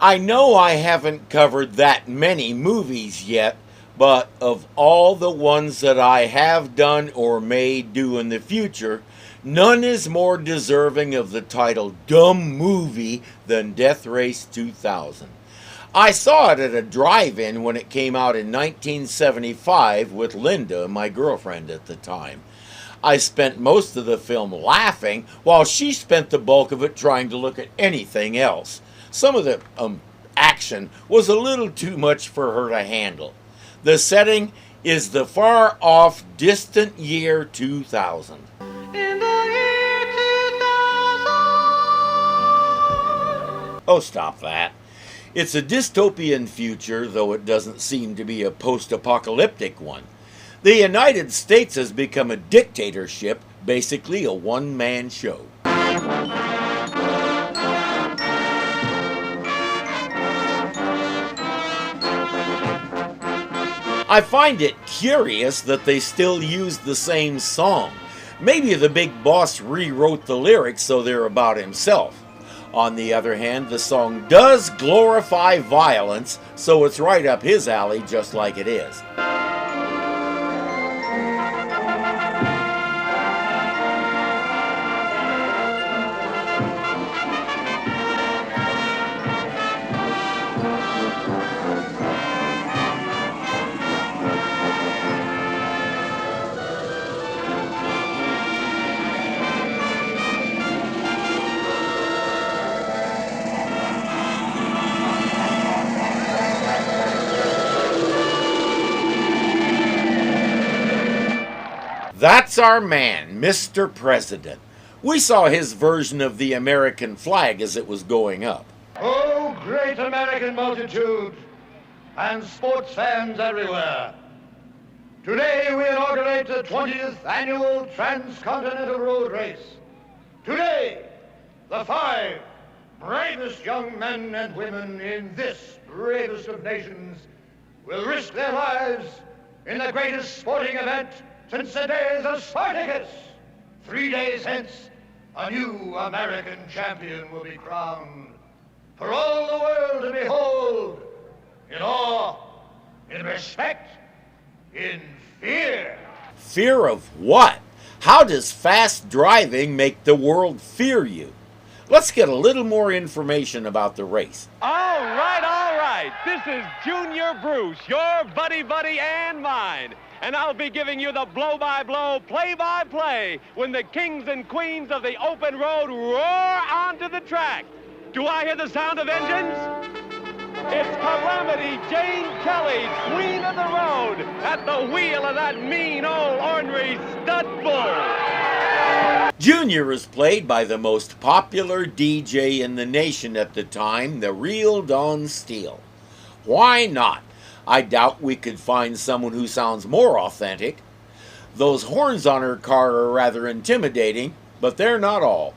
I know I haven't covered that many movies yet, but of all the ones that I have done or may do in the future, none is more deserving of the title Dumb Movie than Death Race 2000. I saw it at a drive-in when it came out in 1975 with Linda, my girlfriend at the time. I spent most of the film laughing while she spent the bulk of it trying to look at anything else. Some of the action was a little too much for her to handle. The setting is the far-off, distant year 2000. In the year 2000. Oh, stop that. It's a dystopian future, though it doesn't seem to be a post-apocalyptic one. The United States has become a dictatorship, basically a one-man show. I find it curious that they still use the same song. Maybe the big boss rewrote the lyrics so they're about himself. On the other hand, the song does glorify violence, so it's right up his alley just like it is. That's our man, Mr. President. We saw his version of the American flag as it was going up. Oh, great American multitude and sports fans everywhere. Today we inaugurate the 20th annual Transcontinental Road Race. Today, the 5 bravest young men and women in this bravest of nations will risk their lives in the greatest sporting event since the days of Spartacus. 3 days hence, a new American champion will be crowned for all the world to behold, in awe, in respect, in fear. Fear of what? How does fast driving make the world fear you? Let's get a little more information about the race. All right. This is Junior Bruce, your buddy and mine. And I'll be giving you the blow-by-blow, play-by-play when the kings and queens of the open road roar onto the track. Do I hear the sound of engines? It's Calamity Jane Kelly, queen of the road, at the wheel of that mean old ornery stud bull. Junior is played by the most popular DJ in the nation at the time, the real Don Steele. Why not? I doubt we could find someone who sounds more authentic. Those horns on her car are rather intimidating, but they're not all.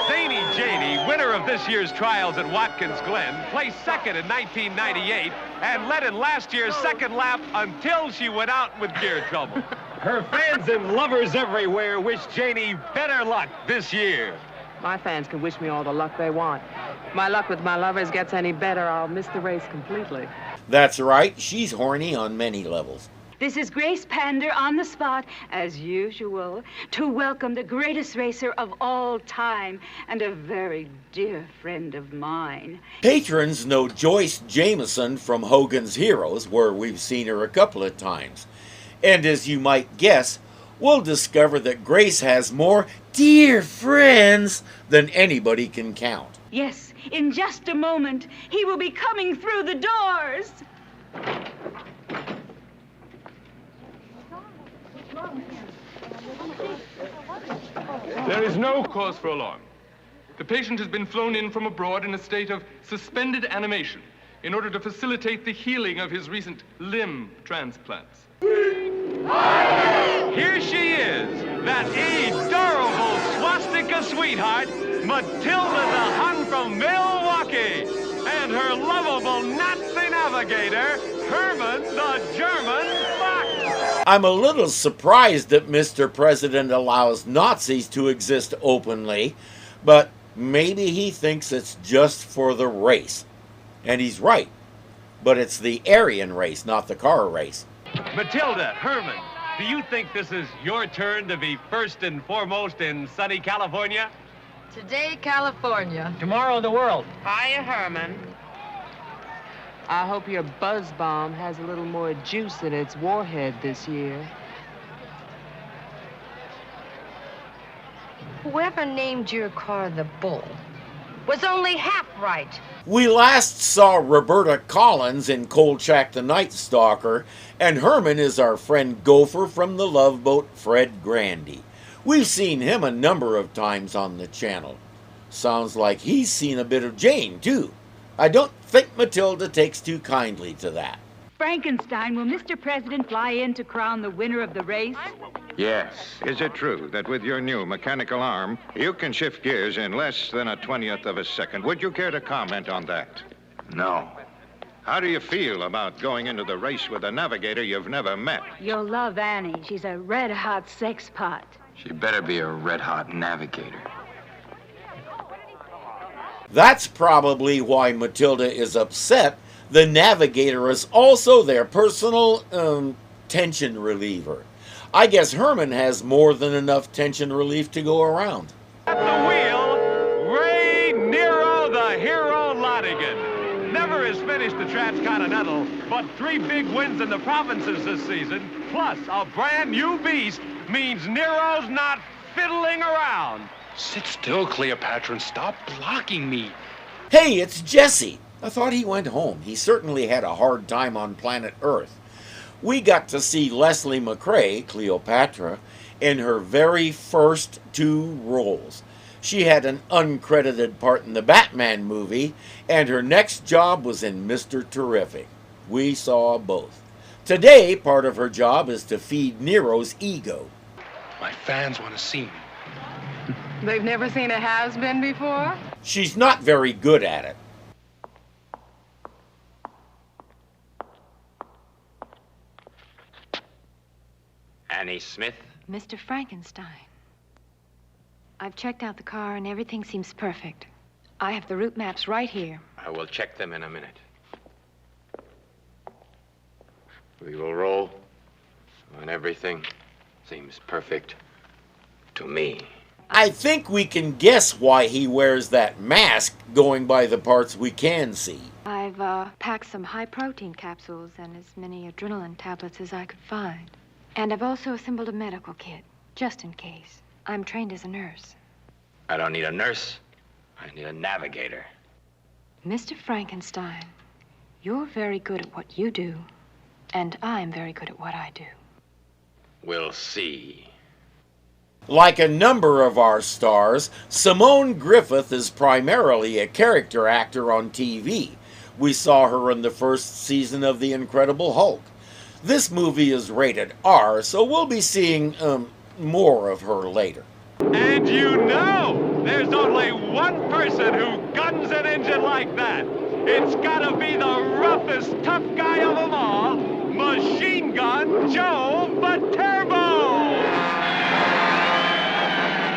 Zany Janie, winner of this year's trials at Watkins Glen, placed second in 1998 and led in last year's second lap until she went out with gear trouble. Her fans and lovers everywhere wish Janie better luck this year. My fans can wish me all the luck they want. If my luck with my lovers gets any better, I'll miss the race completely. That's right, she's horny on many levels. This is Grace Pander on the spot, as usual, to welcome the greatest racer of all time and a very dear friend of mine. Patrons know Joyce Jameson from Hogan's Heroes, where we've seen her a couple of times. And as you might guess, we'll discover that Grace has more dear friends than anybody can count. Yes, in just a moment, he will be coming through the doors. There is no cause for alarm. The patient has been flown in from abroad in a state of suspended animation in order to facilitate the healing of his recent limb transplants. Here she is, that adorable swastika sweetheart, Matilda the Hun from Milwaukee, and her lovable Nazi navigator, Herman the German Fox. I'm a little surprised that Mr. President allows Nazis to exist openly, but Maybe he thinks it's just for the race. And he's right. But it's the Aryan race, not the car race. Matilda, Herman, do you think this is your turn to be first and foremost in sunny California? Today, California. Tomorrow, the world. Hiya, Herman. I hope your buzz bomb has a little more juice in its warhead this year. Whoever named your car the Bull was only half right. We last saw Roberta Collins in Kolchak the Night Stalker, and Herman is our friend Gopher from the Love Boat, Fred Grandy. We've seen him a number of times on the channel. Sounds like he's seen a bit of Jane, too. I don't think Matilda takes too kindly to that. Frankenstein, will Mr. President fly in to crown the winner of the race? Yes. Is it true that with your new mechanical arm, you can shift gears in less than a 20th of a second? Would you care to comment on that? No. How do you feel about going into the race with a navigator you've never met? You'll love Annie. She's a red-hot sex pot. She better be a red-hot navigator. That's probably why Matilda is upset. The navigator is also their personal, tension reliever. I guess Herman has more than enough tension relief to go around. At the wheel, Ray Nero the Hero Lonigan. Never has finished the Transcontinental, but 3 big wins in the provinces this season, plus a brand new beast, means Nero's not fiddling around. Sit still, Cleopatra, and stop blocking me. Hey, it's Jesse. I thought he went home. He certainly had a hard time on planet Earth. We got to see Leslie McRae, Cleopatra, in her very first 2 roles. She had an uncredited part in the Batman movie, and her next job was in Mr. Terrific. We saw both. Today, part of her job is to feed Nero's ego. My fans want to see me. They've never seen a has-been before? She's not very good at it. Annie Smith? Mr. Frankenstein. I've checked out the car and everything seems perfect. I have the route maps right here. I will check them in a minute. We will roll when everything seems perfect to me. I think we can guess why he wears that mask, going by the parts we can see. I've packed some high-protein capsules and as many adrenaline tablets as I could find. And I've also assembled a medical kit, just in case. I'm trained as a nurse. I don't need a nurse. I need a navigator. Mr. Frankenstein, you're very good at what you do, and I'm very good at what I do. We'll see. Like a number of our stars, Simone Griffith is primarily a character actor on TV. We saw her in the first season of The Incredible Hulk. This movie is rated R, so we'll be seeing more of her later. And you know, there's only one person who guns an engine like that. It's gotta be the roughest, tough guy of them all, Machine Gun Joe Viturbo!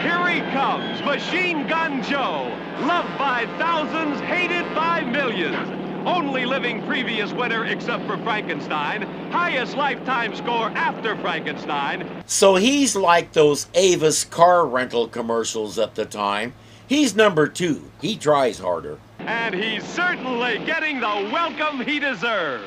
Here he comes, Machine Gun Joe, loved by thousands, hated by millions. Only living previous winner except for Frankenstein. Highest lifetime score after Frankenstein. So he's like those Avis car rental commercials at the time. He's number 2. He tries harder. And he's certainly getting the welcome he deserves.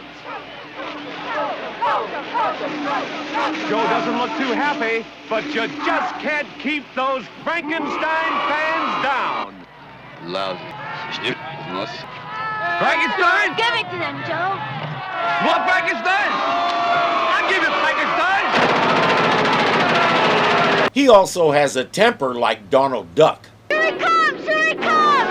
Joe doesn't look too happy, but you just can't keep those Frankenstein fans down. Lousy. Frankenstein? Give it to them, Joe. What, Frankenstein? I'll give you Frankenstein! He also has a temper like Donald Duck. Here he comes! Here he comes!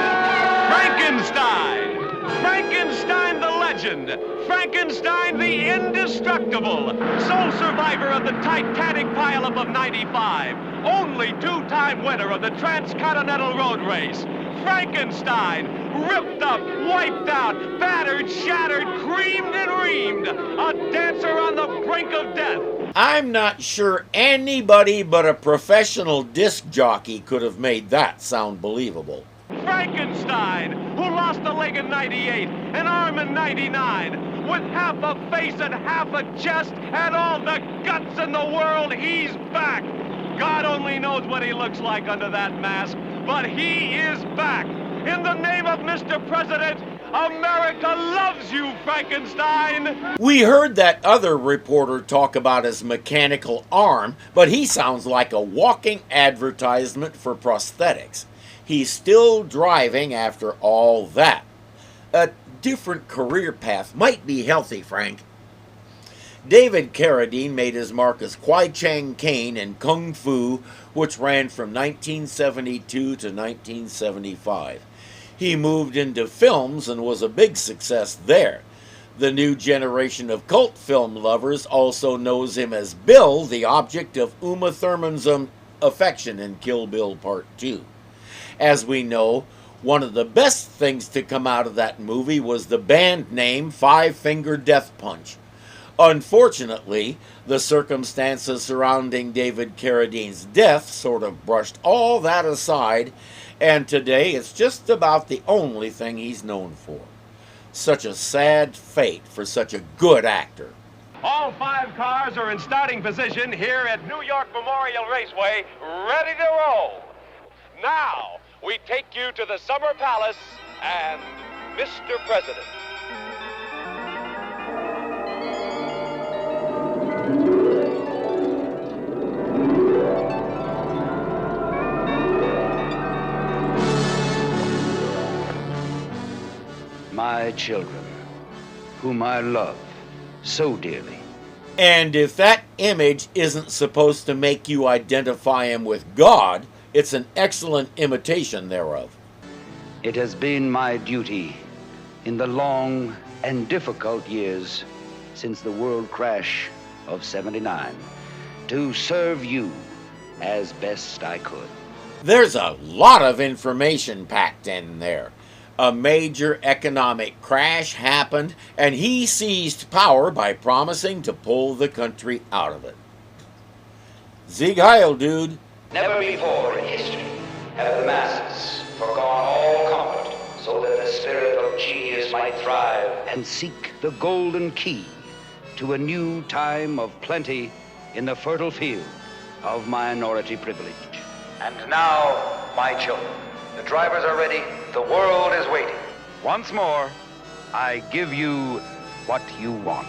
Frankenstein! Frankenstein the legend! Frankenstein the indestructible! Sole survivor of the Titanic pileup of '95. Only 2-time winner of the Transcontinental Road Race. Frankenstein! Ripped up, wiped out, battered, shattered, creamed and reamed. A dancer on the brink of death. I'm not sure anybody but a professional disc jockey could have made that sound believable. Frankenstein, who lost a leg in 98, an arm in 99, with half a face and half a chest and all the guts in the world, he's back. God only knows what he looks like under that mask, but he is back. In the name of Mr. President, America loves you, Frankenstein! We heard that other reporter talk about his mechanical arm, but he sounds like a walking advertisement for prosthetics. He's still driving after all that. A different career path might be healthy, Frank. David Carradine made his mark as Kwai Chang Caine in Kung Fu, which ran from 1972 to 1975. He moved into films and was a big success there. The new generation of cult film lovers also knows him as Bill, the object of Uma Thurman's affection in Kill Bill Part 2. As we know, one of the best things to come out of that movie was the band name Five Finger Death Punch. Unfortunately, the circumstances surrounding David Carradine's death sort of brushed all that aside, and today it's just about the only thing he's known for. Such a sad fate for such a good actor. All 5 cars are in starting position here at New York Memorial Raceway, ready to roll. Now, we take you to the Summer Palace and Mr. President. My children, whom I love so dearly. And if that image isn't supposed to make you identify him with God, it's an excellent imitation thereof. It has been my duty in the long and difficult years since the world crash of '79 to serve you as best I could. There's a lot of information packed in there. A major economic crash happened, and he seized power by promising to pull the country out of it. Sieg Heil, dude. Never before in history have the masses forgone all comfort so that the spirit of genius might thrive and seek the golden key to a new time of plenty in the fertile field of minority privilege. And now, my children, the drivers are ready, the world is waiting. Once more, I give you what you want.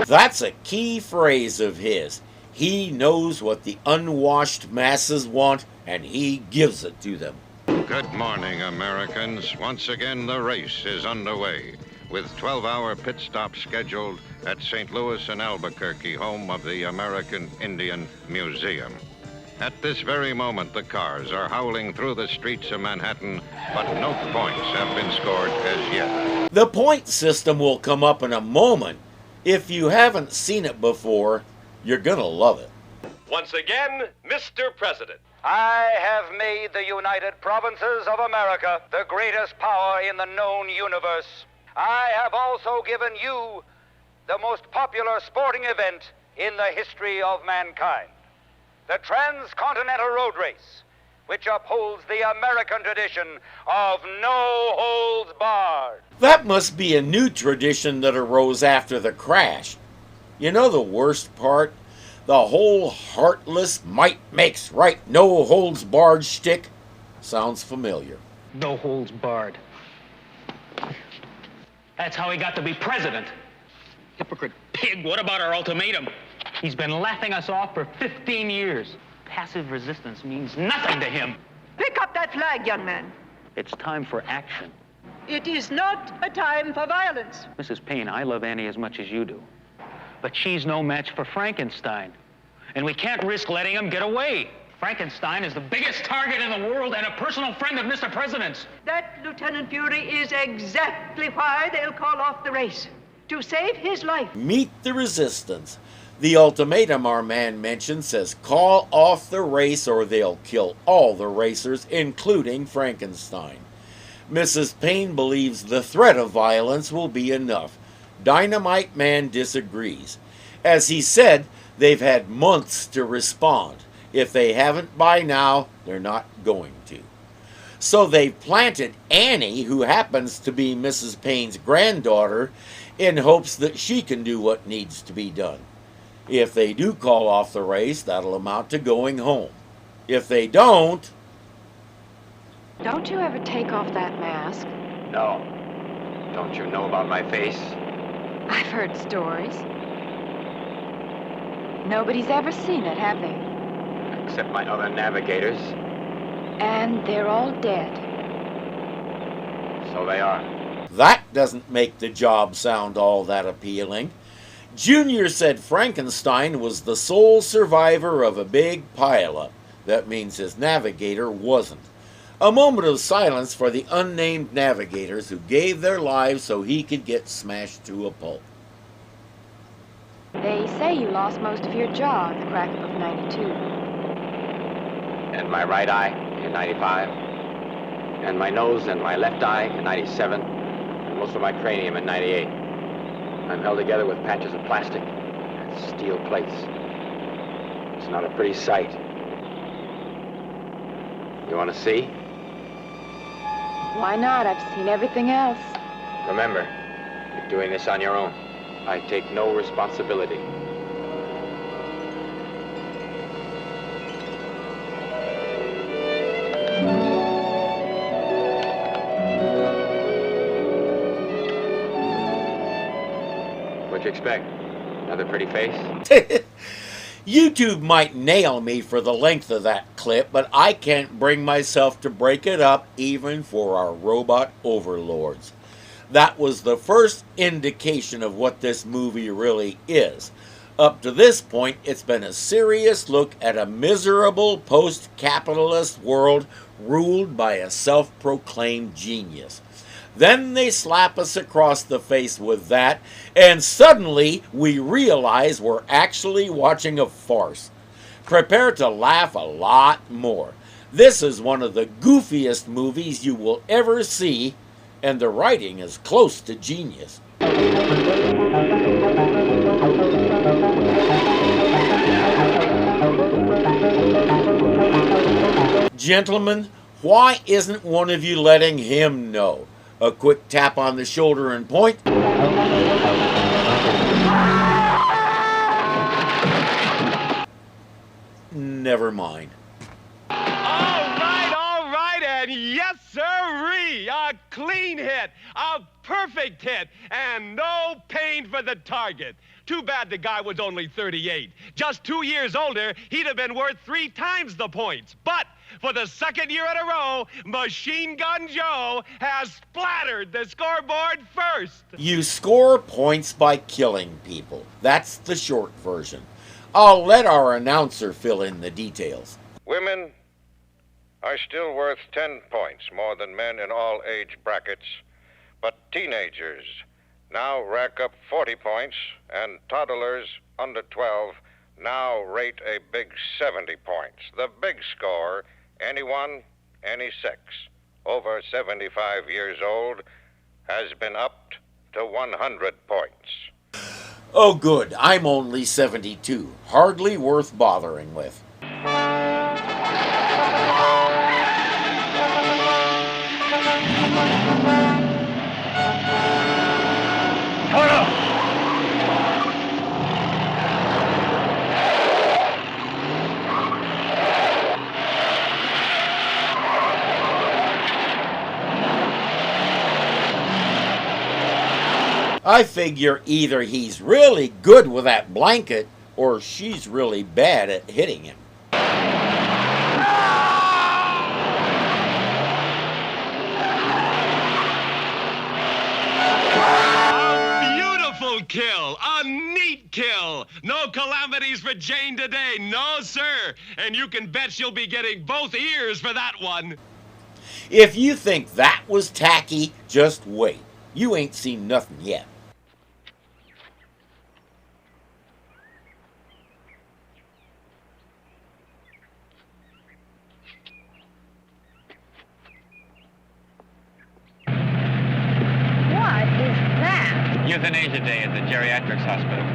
That's a key phrase of his. He knows what the unwashed masses want, and he gives it to them. Good morning, Americans. Once again, the race is underway, with 12-hour pit stops scheduled at St. Louis and Albuquerque, home of the American Indian Museum. At this very moment, the cars are howling through the streets of Manhattan, but no points have been scored as yet. The point system will come up in a moment. If you haven't seen it before, you're gonna love it. Once again, Mr. President. I have made the United Provinces of America the greatest power in the known universe. I have also given you the most popular sporting event in the history of mankind. The Transcontinental Road Race, which upholds the American tradition of no holds barred. That must be a new tradition that arose after the crash. You know the worst part? The whole heartless, might makes right, no holds barred shtick sounds familiar. No holds barred. That's how he got to be president. Hypocrite pig, what about our ultimatum? He's been laughing us off for 15 years. Passive resistance means nothing to him. Pick up that flag, young man. It's time for action. It is not a time for violence. Mrs. Payne, I love Annie as much as you do. But she's no match for Frankenstein. And we can't risk letting him get away. Frankenstein is the biggest target in the world and a personal friend of Mr. President's. That, Lieutenant Fury, is exactly why they'll call off the race. To save his life. Meet the resistance. The ultimatum our man mentioned says call off the race or they'll kill all the racers, including Frankenstein. Mrs. Payne believes the threat of violence will be enough. Dynamite Man disagrees. As he said, they've had months to respond. If they haven't by now, they're not going to. So they've planted Annie, who happens to be Mrs. Payne's granddaughter, in hopes that she can do what needs to be done. If they do call off the race, that'll amount to going home. If they don't... Don't you ever take off that mask? No. Don't you know about my face? I've heard stories. Nobody's ever seen it, have they? Except my other navigators. And they're all dead. So they are. That doesn't make the job sound all that appealing. Junior said Frankenstein was the sole survivor of a big pileup. That means his navigator wasn't. A moment of silence for the unnamed navigators who gave their lives so he could get smashed to a pulp. They say you lost most of your jaw at the crack of 92. And my right eye in 95. And my nose and my left eye in 97. And most of my cranium in 98. I'm held together with patches of plastic and steel plates. It's not a pretty sight. You want to see? Why not? I've seen everything else. Remember, you're doing this on your own. I take no responsibility. What'd you expect? Another pretty face? YouTube might nail me for the length of that clip, but I can't bring myself to break it up even for our robot overlords. That was the first indication of what this movie really is. Up to this point, it's been a serious look at a miserable post-capitalist world ruled by a self-proclaimed genius. Then they slap us across the face with that, and suddenly we realize we're actually watching a farce. Prepare to laugh a lot more. This is one of the goofiest movies you will ever see, and the writing is close to genius. Gentlemen, why isn't one of you letting him know? A quick tap on the shoulder and point. Never mind. All right, and yes, sirree! A clean hit, a perfect hit, and no pain for the target. Too bad the guy was only 38. Just 2 years older, he'd have been worth 3 times the points. But for the second year in a row, Machine Gun Joe has splattered the scoreboard first. You score points by killing people. That's the short version. I'll let our announcer fill in the details. Women are still worth 10 points more than men in all age brackets, but teenagers now rack up 40 points, and toddlers under 12 now rate a big 70 points. The big score, anyone, any sex, over 75 years old, has been upped to 100 points. Oh good, I'm only 72. Hardly worth bothering with. I figure either he's really good with that blanket or she's really bad at hitting him. A beautiful kill, a neat kill. No calamities for Jane today, no sir. And you can bet she'll be getting both ears for that one. If you think that was tacky, just wait. You ain't seen nothing yet. What is that? Euthanasia Day at the Geriatrics Hospital.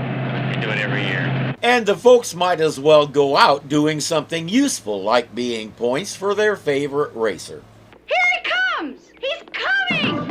We do it every year. And the folks might as well go out doing something useful, like being points for their favorite racer. Here he comes! He's coming!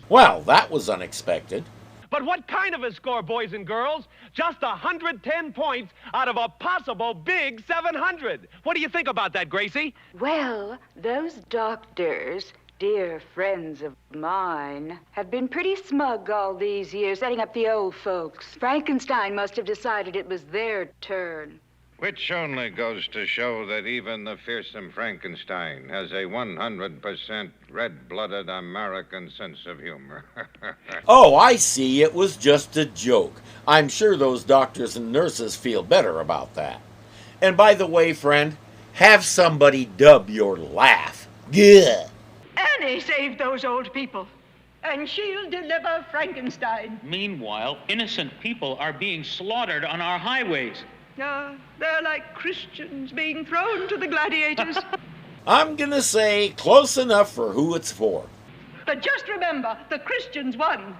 Well, that was unexpected. But what kind of a score, boys and girls? Just 110 points out of a possible big 700. What do you think about that, Gracie? Well, those doctors, dear friends of mine, have been pretty smug all these years, setting up the old folks. Frankenstein must have decided it was their turn. Which only goes to show that even the fearsome Frankenstein has a 100% red-blooded American sense of humor. Oh, I see. It was just a joke. I'm sure those doctors and nurses feel better about that. And by the way, friend, have somebody dub your laugh. Gah! Annie saved those old people, and she'll deliver Frankenstein. Meanwhile, innocent people are being slaughtered on our highways. They're like Christians being thrown to the gladiators. I'm gonna say close enough for who it's for. But just remember, the Christians won.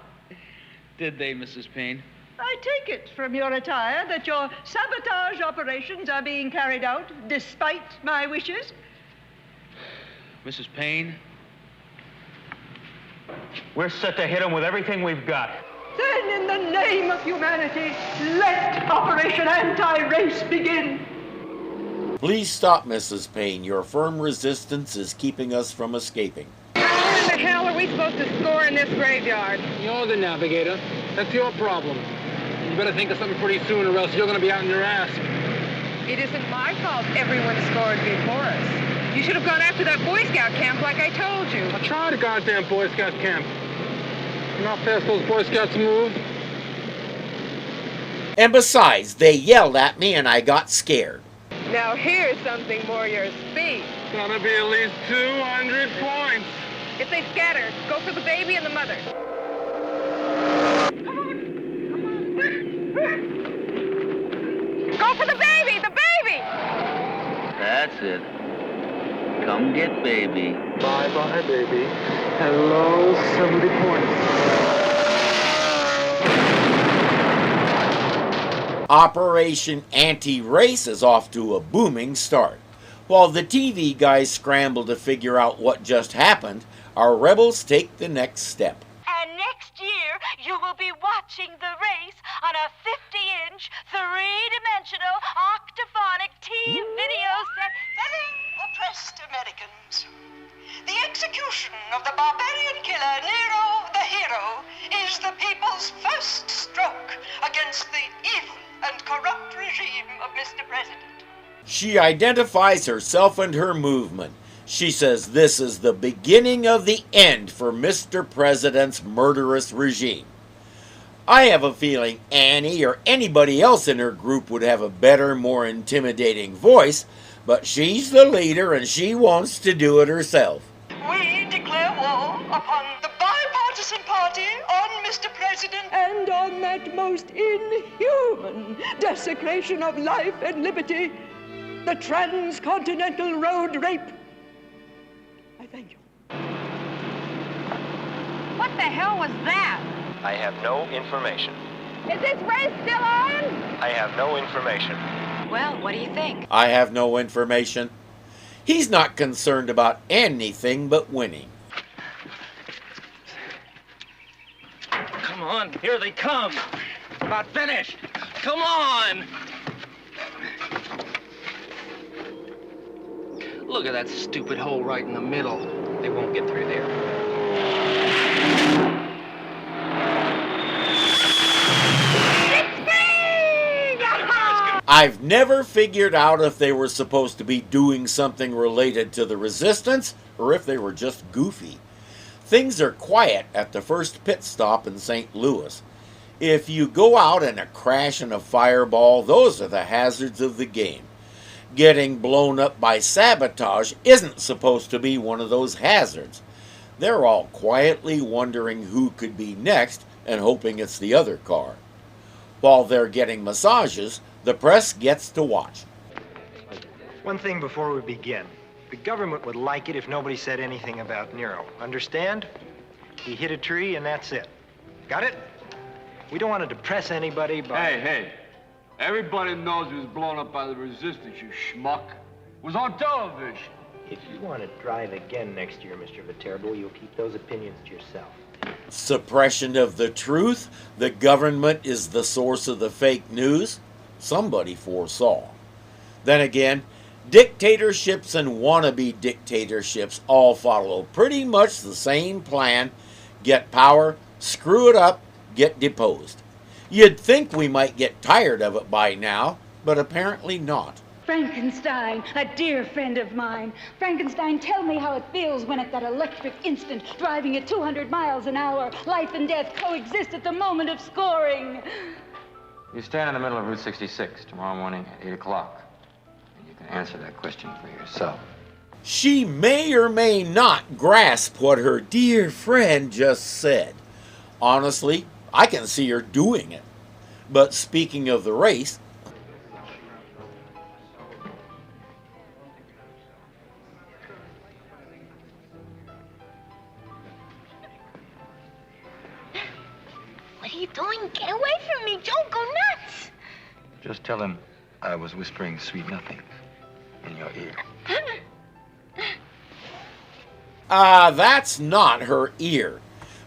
Did they, Mrs. Payne? I take it from your attire that your sabotage operations are being carried out despite my wishes. Mrs. Payne, we're set to hit them with everything we've got. Then, in the name of humanity, let Operation Anti-Race begin. Please stop, Mrs. Payne. Your firm resistance is keeping us from escaping. How in the hell are we supposed to score in this graveyard? You're the navigator. That's your problem. You better think of something pretty soon or else you're going to be out in your ass. It isn't my fault everyone scored before us. You should have gone after that Boy Scout camp like I told you. I tried a goddamn Boy Scout camp. You know how fast those Boy Scouts move? And besides, they yelled at me and I got scared. Now here's something more your speed. Gotta be at least 200 points. If they scatter, go for the baby and the mother. Come on. Go for the baby, the baby! That's it. Come get baby. Bye-bye, baby. Hello, 70 points. Operation Anti-Race is off to a booming start. While the TV guys scramble to figure out what just happened, our rebels take the next step. And next year, you will be watching the race on a 50-inch, three-dimensional, octophonic video set. Oppressed Americans. The execution of the barbarian killer Nero the Hero is the people's first stroke against the evil and corrupt regime of Mr. President. She identifies herself and her movement. She says this is the beginning of the end for Mr. President's murderous regime. I have a feeling Annie or anybody else in her group would have a better, more intimidating voice, but she's the leader and she wants to do it herself. We declare war upon the bipartisan party, on Mr. President, and on that most inhuman desecration of life and liberty, the transcontinental road rape. I thank you. What the hell was that? I have no information. Is this race still on? I have no information. Well, what do you think? I have no information. He's not concerned about anything but winning. Come on, here they come. About finished. Come on. Look at that stupid hole right in the middle. They won't get through there. I've never figured out if they were supposed to be doing something related to the resistance or if they were just goofy. Things are quiet at the first pit stop in St. Louis. If you go out in a crash and a fireball, those are the hazards of the game. Getting blown up by sabotage isn't supposed to be one of those hazards. They're all quietly wondering who could be next and hoping it's the other car. While they're getting massages, the press gets to watch. One thing before we begin. The government would like it if nobody said anything about Nero. Understand? He hit a tree and that's it. Got it? We don't want to depress anybody, but... Hey. Everybody knows he was blown up by the resistance, you schmuck. It was on television. If you want to drive again next year, Mr. Viturbo, you'll keep those opinions to yourself. Suppression of the truth? The government is the source of the fake news? Somebody foresaw. Then again, dictatorships and wannabe dictatorships all follow pretty much the same plan. Get power, screw it up, get deposed. You'd think we might get tired of it by now, but apparently not. Frankenstein, a dear friend of mine. Frankenstein, tell me how it feels when at that electric instant, driving at 200 miles an hour, life and death coexist at the moment of scoring. You stand in the middle of Route 66 tomorrow morning at 8 o'clock, and you can answer that question for yourself. She may or may not grasp what her dear friend just said. Honestly, I can see her doing it. But speaking of the race, What are you doing? Get away from me. Don't go nuts. Just tell him I was whispering sweet nothings in your ear. That's not her ear.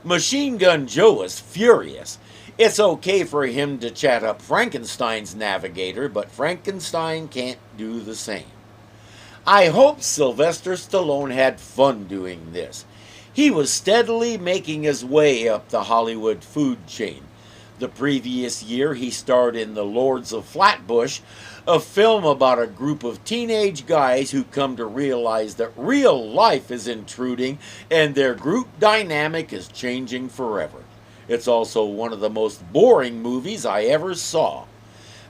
Machine Gun Joe is furious. It's okay for him to chat up Frankenstein's navigator, but Frankenstein can't do the same. I hope Sylvester Stallone had fun doing this. He was steadily making his way up the Hollywood food chain. The previous year, he starred in The Lords of Flatbush, a film about a group of teenage guys who come to realize that real life is intruding and their group dynamic is changing forever. It's also one of the most boring movies I ever saw.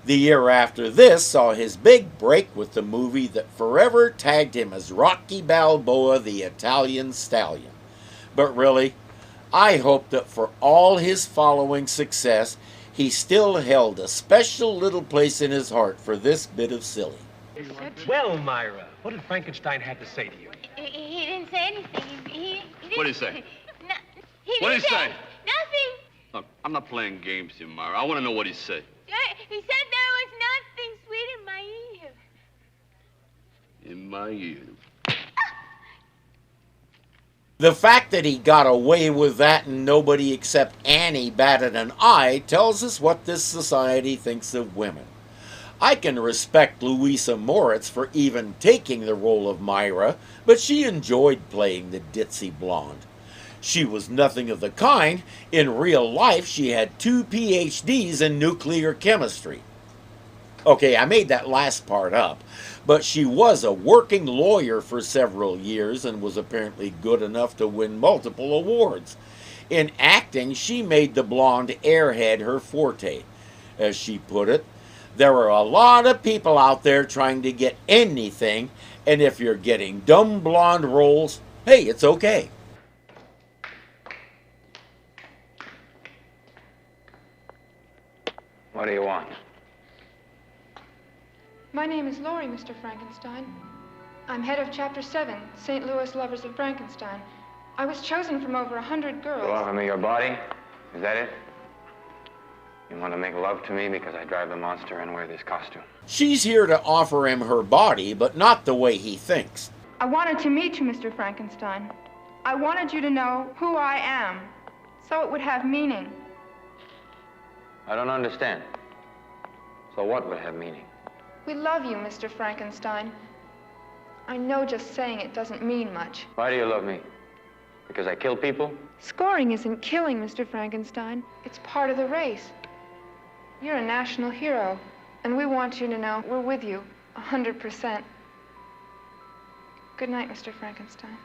The year after this saw his big break with the movie that forever tagged him as Rocky Balboa, the Italian Stallion. But really, I hope that for all his following success, he still held a special little place in his heart for this bit of silly. Well, Myra, what did Frankenstein have to say to you? He didn't say anything. He didn't... What did he say? What did he say? Nothing. Look, I'm not playing games here, Myra. I want to know what he said. He said there was nothing sweet in my ear. In my ear. The fact that he got away with that and nobody except Annie batted an eye tells us what this society thinks of women. I can respect Louisa Moritz for even taking the role of Myra, but she enjoyed playing the ditzy blonde. She was nothing of the kind. In real life, she had 2 PhDs in nuclear chemistry. Okay, I made that last part up, but she was a working lawyer for several years and was apparently good enough to win multiple awards. In acting, she made the blonde airhead her forte. As she put it, there are a lot of people out there trying to get anything, and if you're getting dumb blonde roles, hey, it's okay. What do you want? My name is Laurie, Mr. Frankenstein. I'm head of Chapter 7, St. Louis Lovers of Frankenstein. I was chosen from over 100 girls. You offer me your body? Is that it? You want to make love to me because I drive the monster and wear this costume? She's here to offer him her body, but not the way he thinks. I wanted to meet you, Mr. Frankenstein. I wanted you to know who I am, so it would have meaning. I don't understand. So what would have meaning? We love you, Mr. Frankenstein. I know just saying it doesn't mean much. Why do you love me? Because I kill people? Scoring isn't killing, Mr. Frankenstein. It's part of the race. You're a national hero, and we want you to know we're with you 100%. Good night, Mr. Frankenstein.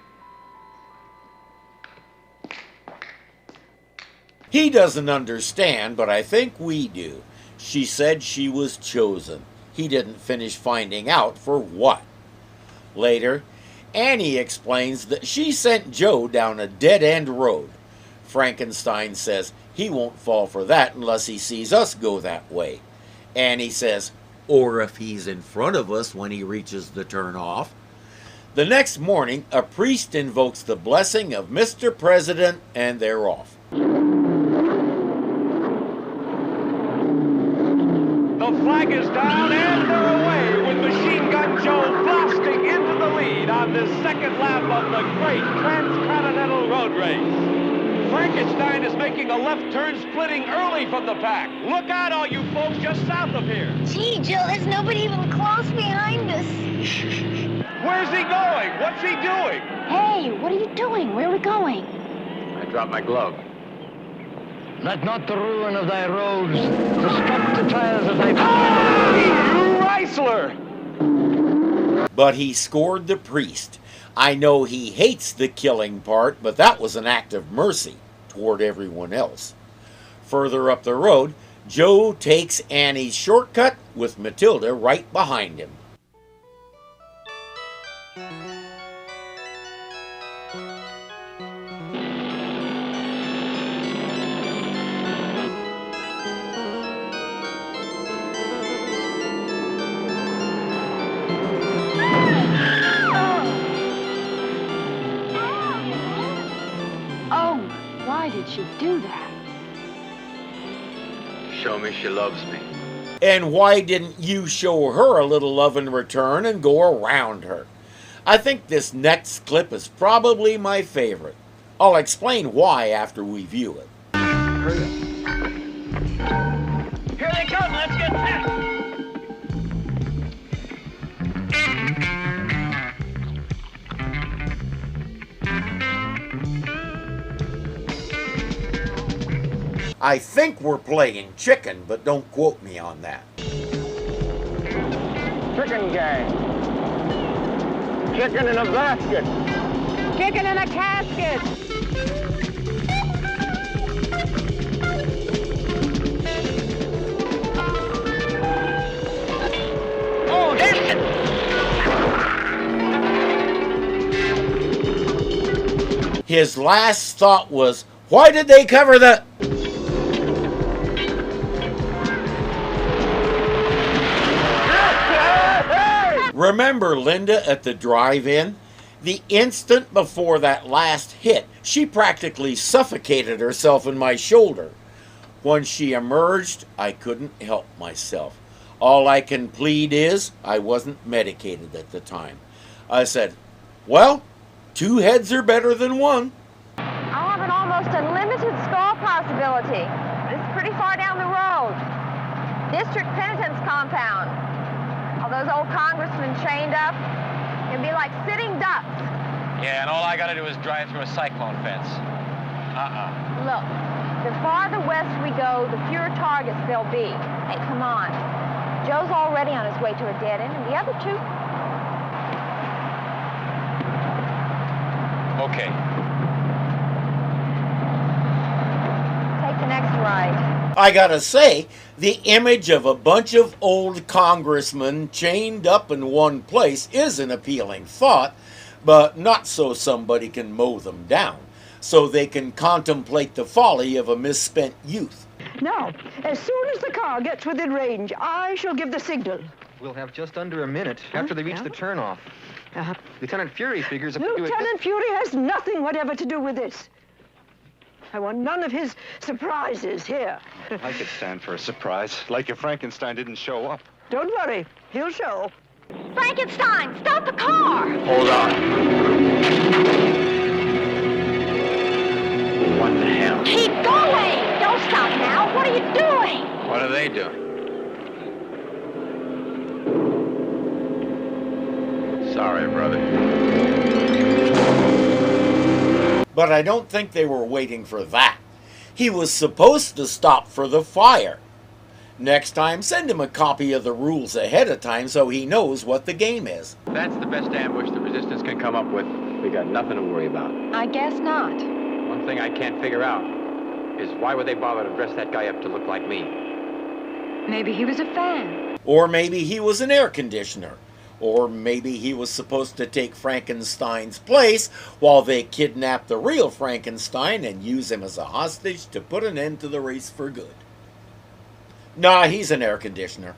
He doesn't understand, but I think we do. She said she was chosen. he didn't finish finding out for what. Later, Annie explains that she sent Joe down a dead-end road. Frankenstein says he won't fall for that unless he sees us go that way. Annie says, or if he's in front of us when he reaches the turnoff. The next morning, a priest invokes the blessing of Mr. President, and they're off. The flag is down and they're away with Machine Gun Joe blasting into the lead on this second lap of the great transcontinental road race. Frankenstein is making a left turn, splitting early from the pack. Look out, all you folks just south of here. Gee, Joe, there's nobody even close behind us. Where's he going? What's he doing? Hey, what are you doing? Where are we going? I dropped my glove. Let not the ruin of thy roads disrupt the tires of thy... You Chrysler! But he scored the priest. I know he hates the killing part, but that was an act of mercy toward everyone else. Further up the road, Joe takes Annie's shortcut with Matilda right behind him. Why did she do that? Show me she loves me. And why didn't you show her a little love in return and go around her? I think this next clip is probably my favorite. I'll explain why after we view it. Here they come, let's get back! I think we're playing chicken, but don't quote me on that. Chicken gang. Chicken in a basket. Chicken in a casket. Oh, damn it! His last thought was, why did they cover the... Remember Linda at the drive-in? The instant before that last hit, she practically suffocated herself in my shoulder. When she emerged, I couldn't help myself. All I can plead is, I wasn't medicated at the time. I said, well, 2 heads are better than 1. I have an almost unlimited skull possibility, but it's pretty far down the road. District Penitence Compound. All those old congressmen chained up, it'd be like sitting ducks. Yeah, and all I gotta do is drive through a cyclone fence. Look, the farther west we go, the fewer targets there'll be. Hey, come on. Joe's already on his way to a dead end, and the other 2... Okay. Take the next right. I gotta say, the image of a bunch of old congressmen chained up in one place is an appealing thought, but not so somebody can mow them down, so they can contemplate the folly of a misspent youth. Now, as soon as the car gets within range, I shall give the signal. We'll have just under a minute after they reach the turnoff. Lieutenant Fury figures... Lieutenant Fury has nothing whatever to do with this. I want none of his surprises here. I could stand for a surprise, like if Frankenstein didn't show up. Don't worry, he'll show. Frankenstein, stop the car! Hold on. What the hell? Keep going! Don't stop now. What are you doing? What are they doing? Sorry, brother. But I don't think they were waiting for that. He was supposed to stop for the fire. Next time, send him a copy of the rules ahead of time so he knows what the game is. That's the best ambush the Resistance can come up with. We got nothing to worry about. I guess not. One thing I can't figure out is why would they bother to dress that guy up to look like me? Maybe he was a fan. Or maybe he was an air conditioner. Or maybe he was supposed to take Frankenstein's place while they kidnap the real Frankenstein and use him as a hostage to put an end to the race for good. Nah, he's an air conditioner.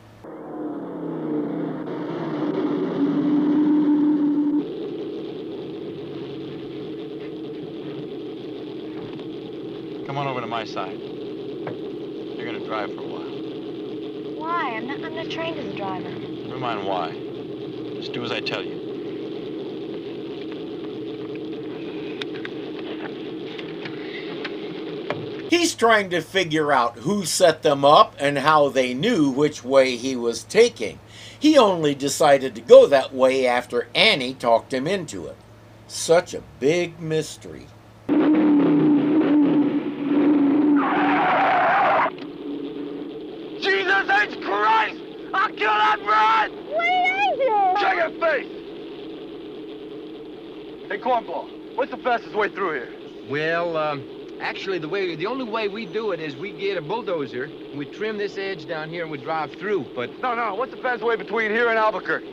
Come on over to my side. You're gonna drive for a while. Why? I'm not trained as a driver. Never mind why. Just do as I tell you. He's trying to figure out who set them up and how they knew which way he was taking. He only decided to go that way after Annie talked him into it. Such a big mystery. Jesus H. Christ! I'll kill that broad! What is it? Check your face! Hey, Cornball, what's the fastest way through here? Well, actually, the only way we do it is we get a bulldozer, and we trim this edge down here, and we drive through, but... No, what's the fastest way between here and Albuquerque?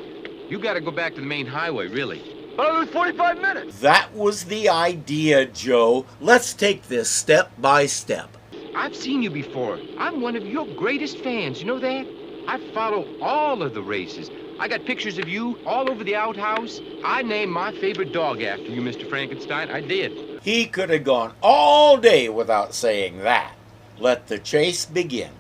You gotta go back to the main highway, really. But I lose 45 minutes! That was the idea, Joe. Let's take this step by step. I've seen you before. I'm one of your greatest fans, you know that? I follow all of the races. I got pictures of you all over the outhouse. I named my favorite dog after you, Mr. Frankenstein. I did. He could have gone all day without saying that. Let the chase begin.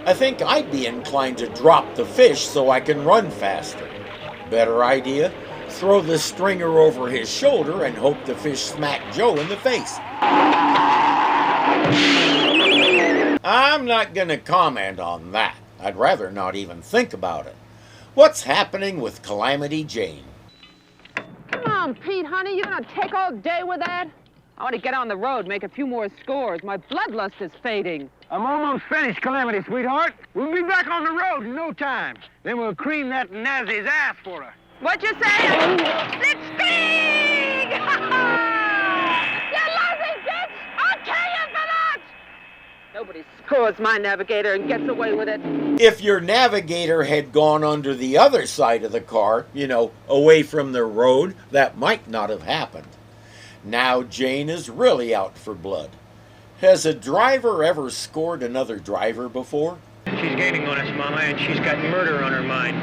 I think I'd be inclined to drop the fish so I can run faster. Better idea? Throw the stringer over his shoulder and hope the fish smack Joe in the face. I'm not gonna comment on that. I'd rather not even think about it. What's happening with Calamity Jane? Come on, Pete, honey. You gonna take all day with that? I want to get on the road, make a few more scores. My bloodlust is fading. I'm almost finished, Calamity, sweetheart. We'll be back on the road in no time. Then we'll cream that Nazi's ass for her. What you say? Blitzkrieg! You lousy bitch! I'll kill you for that! Nobody scores my navigator and gets away with it. If your navigator had gone under the other side of the car, away from the road, that might not have happened. Now Jane is really out for blood. Has a driver ever scored another driver before? She's gaining on us, Mama, and she's got murder on her mind.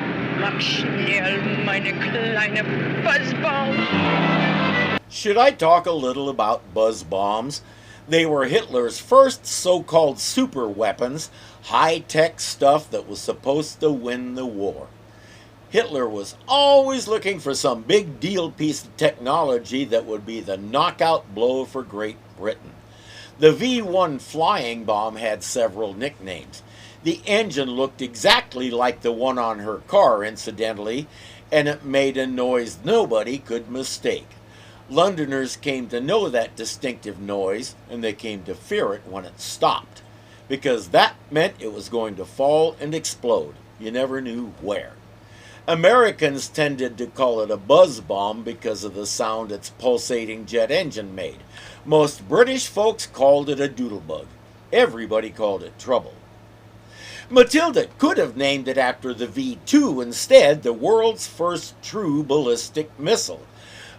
Meine kleine Buzzball. Should I talk a little about buzz bombs? They were Hitler's first so-called super weapons, high-tech stuff that was supposed to win the war. Hitler was always looking for some big deal piece of technology that would be the knockout blow for Great Britain. The V-1 flying bomb had several nicknames. The engine looked exactly like the one on her car, incidentally, and it made a noise nobody could mistake. Londoners came to know that distinctive noise, and they came to fear it when it stopped, because that meant it was going to fall and explode. You never knew where. Americans tended to call it a buzz bomb because of the sound its pulsating jet engine made. Most British folks called it a doodlebug. Everybody called it trouble. Matilda could have named it after the V-2 instead, the world's first true ballistic missile.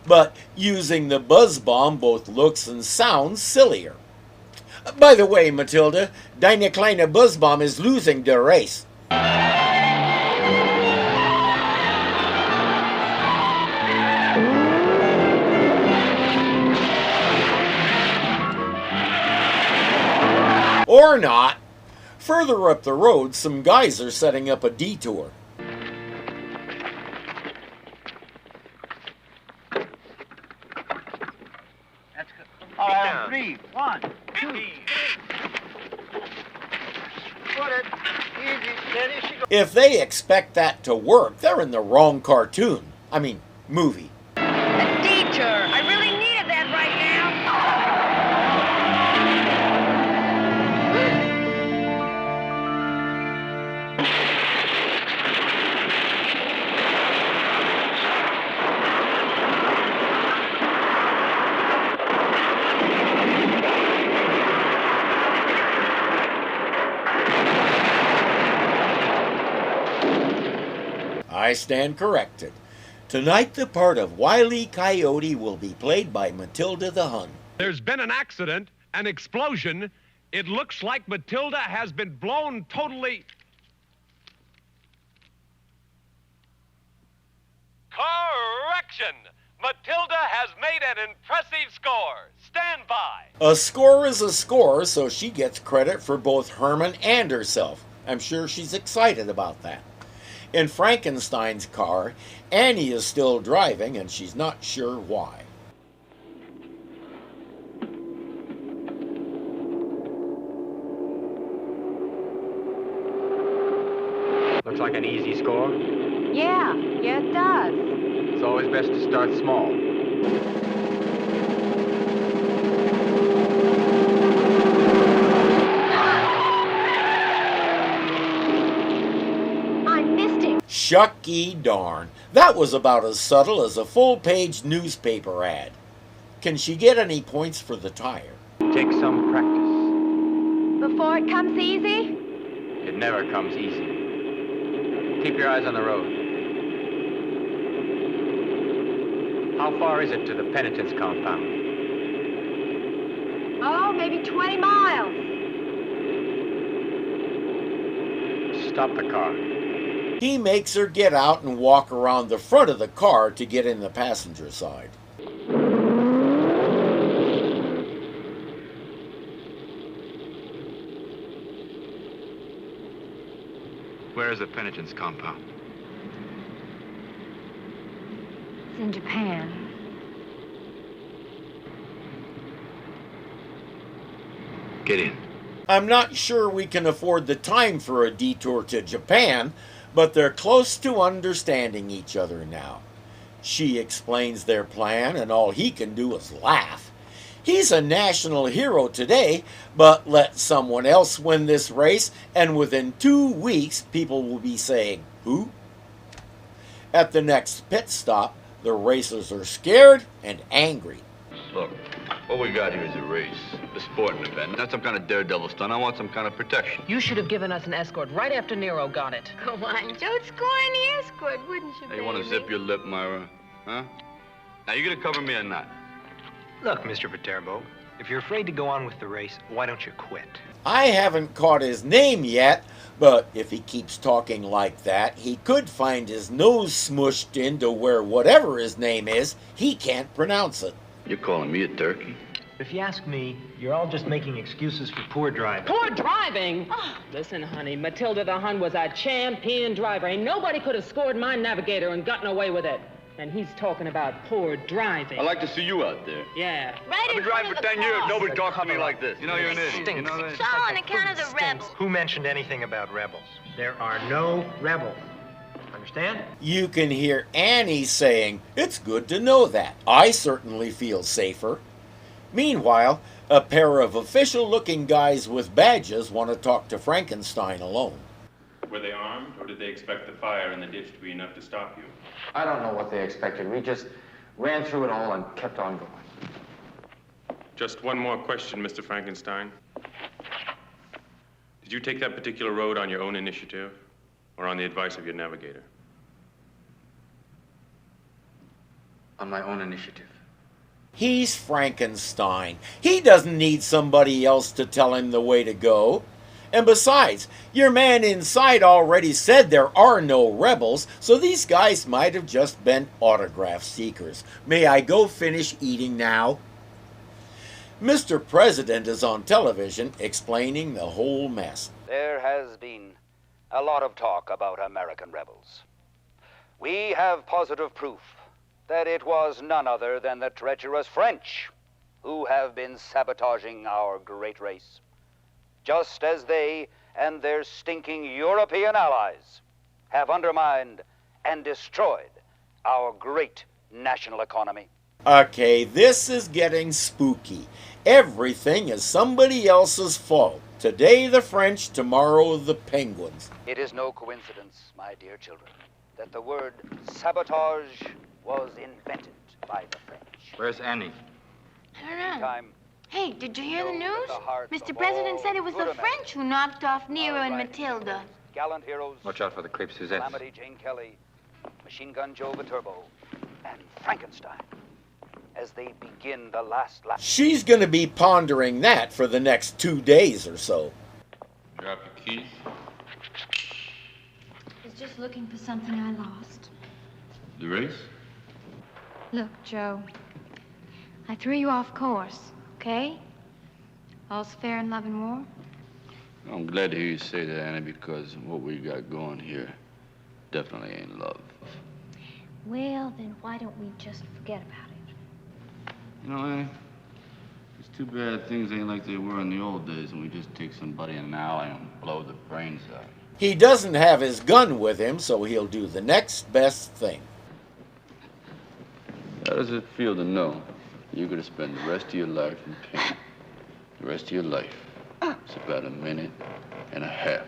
But using the buzz bomb both looks and sounds sillier. By the way, Matilda, deine kleine Buzzbomb is losing the race. Or not. Further up the road, some guys are setting up a detour. That's good. All right, 3, 1, 2, 3. Put it. Easy, steady, she goes. If they expect that to work, they're in the wrong cartoon. I mean, movie. A detour. I really needed that I stand corrected. Tonight the part of Wile E. Coyote will be played by Matilda the Hun. There's been an accident, an explosion. It looks like Matilda has been blown totally... Correction! Matilda has made an impressive score. Stand by. A score is a score, so she gets credit for both Herman and herself. I'm sure she's excited about that. In Frankenstein's car, Annie is still driving, and she's not sure why. Looks like an easy score. Yeah, it does. It's always best to start small. I missed him. Shucky darn. That was about as subtle as a full-page newspaper ad. Can she get any points for the tire? Take some practice. Before it comes easy? It never comes easy. Keep your eyes on the road. How far is it to the penitence compound? Oh, maybe 20 miles. Stop the car. He makes her get out and walk around the front of the car to get in the passenger side. Where is the penitence compound? It's in Japan. Get in. I'm not sure we can afford the time for a detour to Japan, but they're close to understanding each other now. She explains their plan, and all he can do is laugh. He's a national hero today, but let someone else win this race, and within 2 weeks, people will be saying, "Who?" At the next pit stop, the racers are scared and angry. Look, what we got here is a race, a sporting event. Not some kind of daredevil stunt. I want some kind of protection. You should have given us an escort right after Nero got it. Go on, Joe, score any escort, wouldn't you, Hey, you want to zip your lip, Myra? Huh? Now, you gonna cover me or not? Look, Mr. Viturbo, if you're afraid to go on with the race, why don't you quit? I haven't caught his name yet, but if he keeps talking like that, he could find his nose smushed into where whatever his name is, he can't pronounce it. You're calling me a turkey? If you ask me, you're all just making excuses for poor driving. Poor driving? Listen, honey, Matilda the Hun was a champion driver. Ain't nobody could have scored my navigator and gotten away with it. And he's talking about poor driving. I'd like to see you out there. Yeah. I've been driving for 10 years. Nobody talks to me like this. You know you're an idiot. You know that? It's all on account of the rebels. Who mentioned anything about rebels? There are no rebels. Understand? You can hear Annie saying, "It's good to know that. I certainly feel safer." Meanwhile, a pair of official-looking guys with badges want to talk to Frankenstein alone. Were they armed, or did they expect the fire in the ditch to be enough to stop you? I don't know what they expected. We just ran through it all and kept on going. Just one more question, Mr. Frankenstein. Did you take that particular road on your own initiative, or on the advice of your navigator? On my own initiative. He's Frankenstein. He doesn't need somebody else to tell him the way to go. And besides, your man inside already said there are no rebels, so these guys might have just been autograph seekers. May I go finish eating now? Mr. President is on television explaining the whole mess. There has been a lot of talk about American rebels. We have positive proof that it was none other than the treacherous French who have been sabotaging our great race, just as they and their stinking European allies have undermined and destroyed our great national economy. Okay, this is getting spooky. Everything is somebody else's fault. Today the French, tomorrow the Penguins. It is no coincidence, my dear children, that the word sabotage was invented by the French. Where's Annie? I don't know. Time Hey, did you hear the news? Mr. President said it was the French who knocked off Nero and Matilda. gallant heroes, Watch out for the creep, Suzette. Calamity Jane Kelly, Machine Gun Joe Viturbo, and Frankenstein as they begin the last lap. She's going to be pondering that for the next 2 days or so. Drop your keys. I was just looking for something I lost. The race? Look, Joe, I threw you off course, okay? All's fair in love and war. I'm glad to hear you say that, Annie, because what we got going here definitely ain't love. Well, then why don't we just forget about it? You know, Annie, it's too bad things ain't like they were in the old days when we just take somebody in an alley and blow the brains out. He doesn't have his gun with him, so he'll do the next best thing. How does it feel to know you're going to spend the rest of your life in pain? The rest of your life. It's about a minute and a half.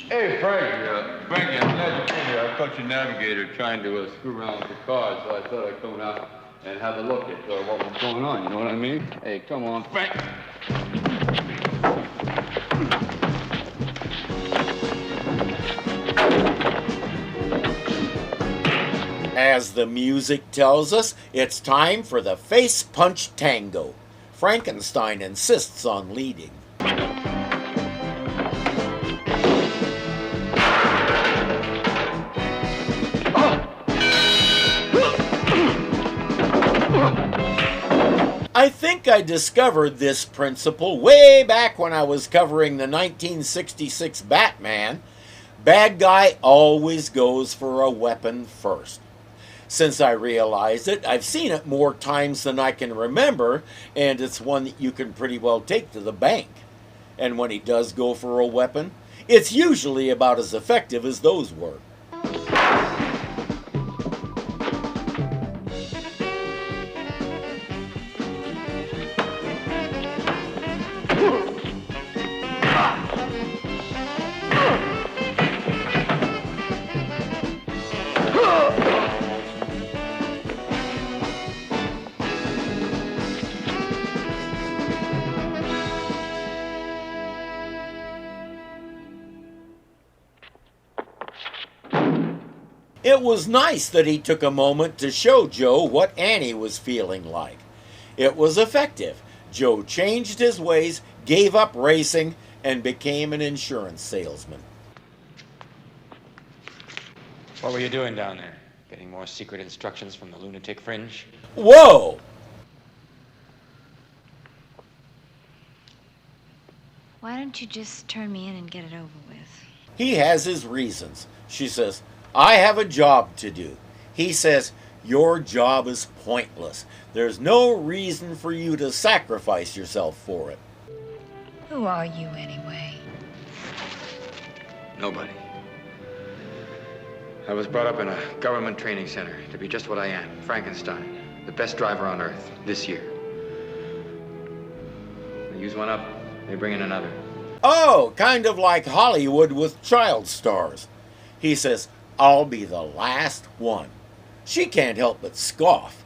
Hey, Frankie, I'm glad you came here. I caught your navigator trying to screw around with the car, so I thought I'd come out and have a look at what was going on. You know what I mean? Hey, come on, Frank. As the music tells us, it's time for the face punch tango. Frankenstein insists on leading. I think I discovered this principle way back when I was covering the 1966 Batman. Bad guy always goes for a weapon first. Since I realized it, I've seen it more times than I can remember, and it's one that you can pretty well take to the bank. And when he does go for a weapon, it's usually about as effective as those were. It was nice that he took a moment to show Joe what Annie was feeling like. It was effective. Joe changed his ways, gave up racing, and became an insurance salesman. What were you doing down there? Getting more secret instructions from the lunatic fringe? Whoa! Why don't you just turn me in and get it over with? He has his reasons. She says, I have a job to do. He says, your job is pointless. There's no reason for you to sacrifice yourself for it. Who are you anyway? Nobody. I was brought up in a government training center to be just what I am, Frankenstein, the best driver on Earth this year. They use one up, they bring in another. Oh, kind of like Hollywood with child stars. He says, I'll be the last one. She can't help but scoff.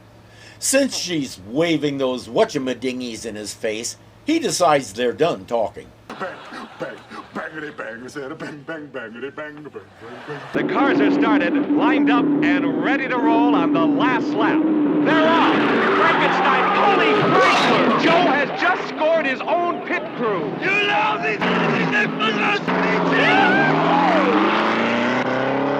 Since she's waving those whatchamadingies in his face, he decides they're done talking. The cars are started, lined up, and ready to roll on the last lap. They're off! Frankenstein, holy Chrysler! Joe has just scored his own pit crew. You lousy!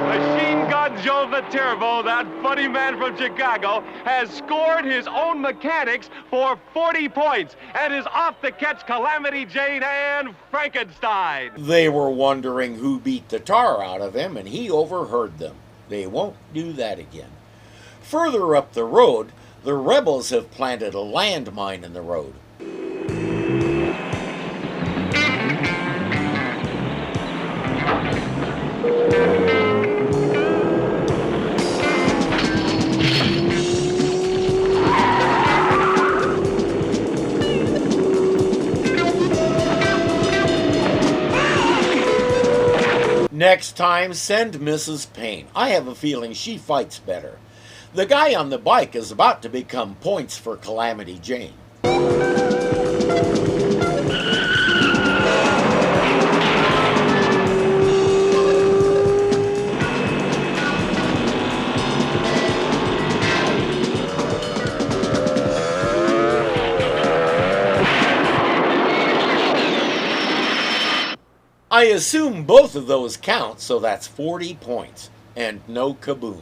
Machine Gun Joe Viturbo, that funny man from Chicago, has scored his own mechanics for 40 points and is off to catch Calamity Jane and Frankenstein. They were wondering who beat the tar out of him, and he overheard them. They won't do that again. Further up the road, the rebels have planted a landmine in the road. Next time, send Mrs. Payne. I have a feeling she fights better. The guy on the bike is about to become points for Calamity Jane. I assume both of those count, so that's 40 points. And no kaboom.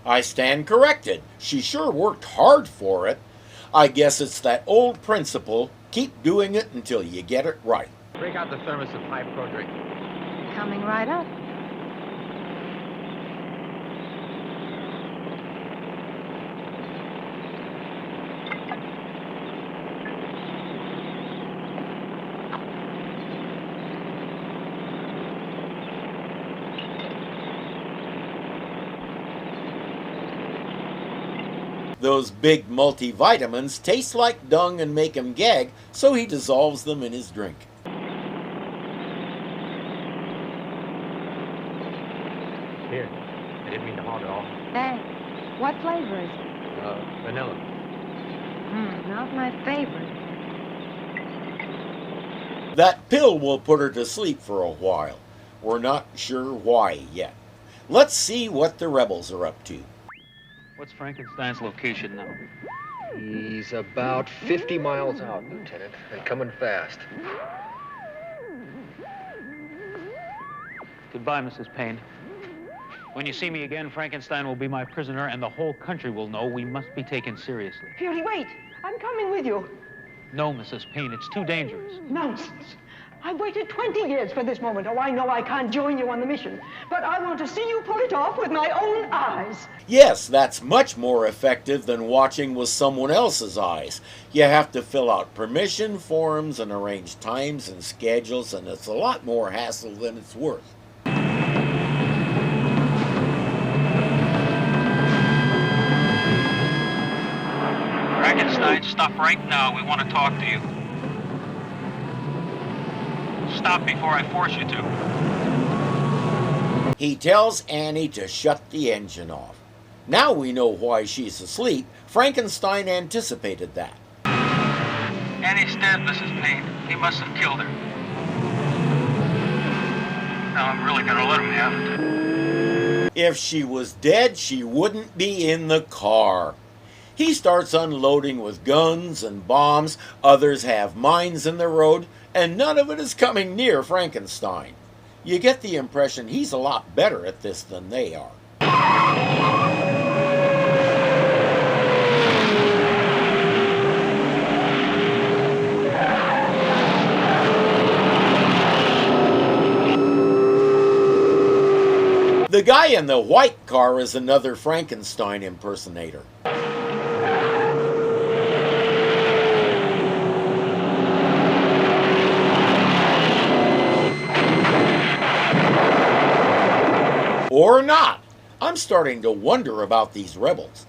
I stand corrected. She sure worked hard for it. I guess it's that old principle, keep doing it until you get it right. Break out the thermos of high pro drink. Coming right up. Those big multivitamins taste like dung and make him gag, so he dissolves them in his drink. Here. I didn't mean to hog it all. Thanks. What flavor is it? Vanilla. Not my favorite. That pill will put her to sleep for a while. We're not sure why yet. Let's see what the rebels are up to. What's Frankenstein's location now? He's about 50 miles out, Lieutenant, and coming fast. Goodbye, Mrs. Payne. When you see me again, Frankenstein will be my prisoner, and the whole country will know we must be taken seriously. Fury, wait. I'm coming with you. No, Mrs. Payne, it's too dangerous. Nonsense. I've waited 20 years for this moment. Oh, I know I can't join you on the mission, but I want to see you pull it off with my own eyes. Yes, that's much more effective than watching with someone else's eyes. You have to fill out permission forms and arrange times and schedules, and it's a lot more hassle than it's worth. Frankenstein, stop right now. We want to talk to you. Stop before I force you to. He tells Annie to shut the engine off. Now we know why she's asleep. Frankenstein anticipated that. Annie's dead, Mrs. Payne. He must have killed her. Now I'm really gonna let him have it. If she was dead, she wouldn't be in the car. He starts unloading with guns and bombs. Others have mines in the road, and none of it is coming near Frankenstein. You get the impression he's a lot better at this than they are. The guy in the white car is another Frankenstein impersonator. Or not. I'm starting to wonder about these rebels.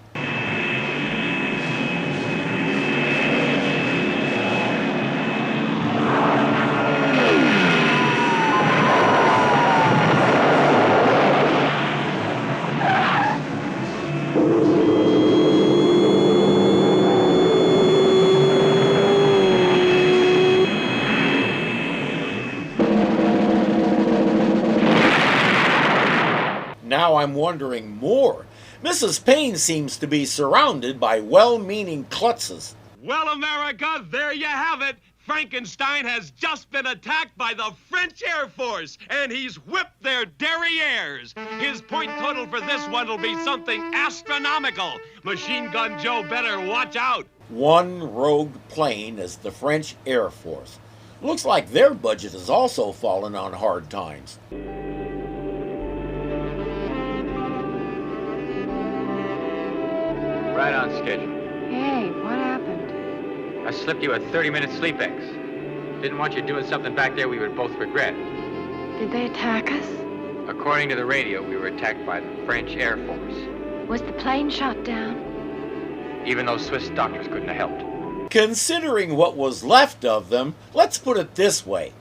Now I'm wondering more. Mrs. Payne seems to be surrounded by well-meaning klutzes. Well, America, there you have it. Frankenstein has just been attacked by the French Air Force, and he's whipped their derrieres. His point total for this one will be something astronomical. Machine Gun Joe better watch out. One rogue plane is the French Air Force. Looks like their budget has also fallen on hard times. Right on schedule. Hey, what happened? I slipped you a 30-minute sleep X. Didn't want you doing something back there we would both regret. Did they attack us? According to the radio, we were attacked by the French Air Force. Was the plane shot down? Even those Swiss doctors couldn't have helped. Considering what was left of them, let's put it this way.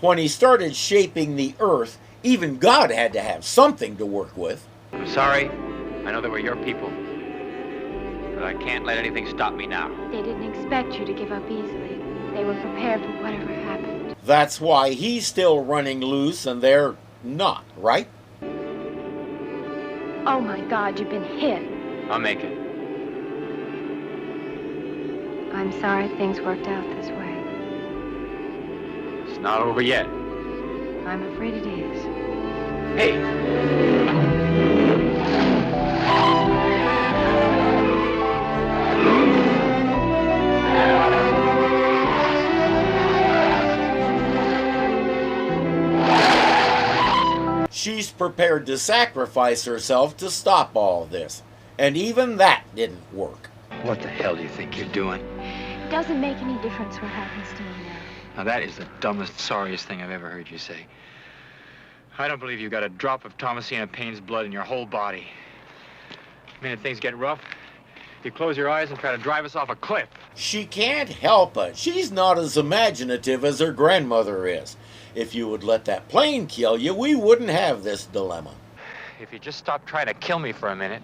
When he started shaping the earth, even God had to have something to work with. I'm sorry. I know they were your people. But I can't let anything stop me now. They didn't expect you to give up easily. They were prepared for whatever happened. That's why he's still running loose and they're not, right? Oh my God, you've been hit. I'll make it. I'm sorry things worked out this way. It's not over yet. I'm afraid it is. Hey! She's prepared to sacrifice herself to stop all this. And even that didn't work. What the hell do you think you're doing? It doesn't make any difference what happens to me now. Now that is the dumbest, sorriest thing I've ever heard you say. I don't believe you've got a drop of Thomasina Paine's blood in your whole body. The minute things get rough, you close your eyes and try to drive us off a cliff. She can't help it. She's not as imaginative as her grandmother is. If you would let that plane kill you, we wouldn't have this dilemma. If you just stop trying to kill me for a minute,